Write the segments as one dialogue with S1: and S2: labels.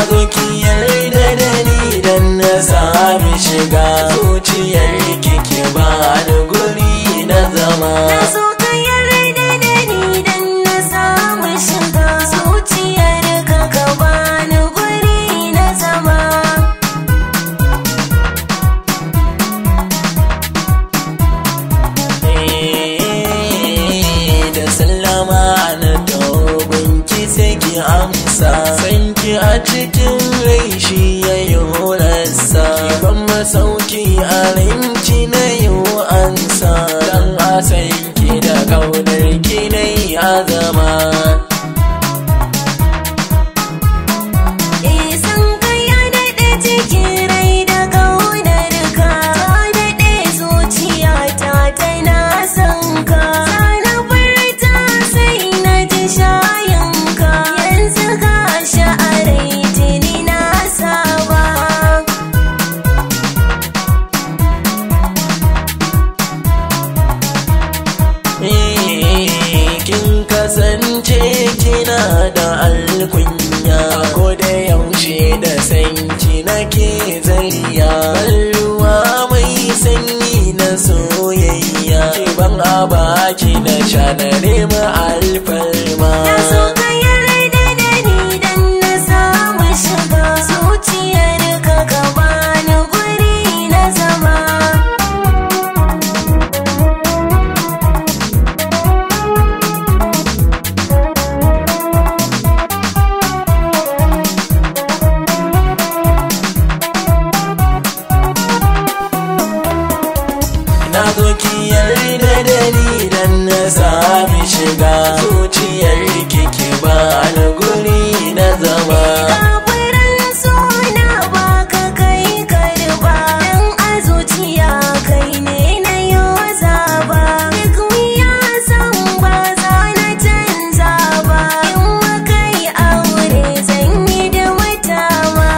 S1: zo ki yarda da ni dan na sami shiga zuciyar ki ba ni guri na zama.
S2: Na so ka yarda da ni dan na samu shiga zuciyar ka ba ni guri na zama.
S1: Da sallama na dogonki sai ki amsa, sanki a cikin rai shi ya yi horarsa, ban masauki a ranki na yi ansa, dan a sanki da kaunar ki na yi azama.
S2: San ka ya daɗe cikin rai da ƙaunar ka, ta daɗe zuciyata tana son ka. Sana furta sai na ji shayinka, yanzu ga sha'arai tuni na saba.
S1: Kin kasance kina da alkunya, ko da yaushe da sanki nake zariya, ruwa mai sanyi na soyayya, ki ban a baki na sha na nemi alfarma.
S2: Na so ka yarda da ni dan na samu shiga zuciyar ka ba ni guri na zama.
S1: Na zo ki yarda da ni dan na sami shiga zuciyar ki ba ni guri na zama.
S2: Kafiran suna baka kai karba, dan a zuciya kai ne na yau zaba. Duk wuya san ba za na canza ba, in muka yi aure zan yi da matawa.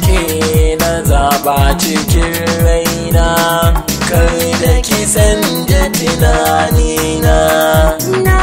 S1: Ke na zaba cikin raina, kar da ki san da tunanina.
S2: Na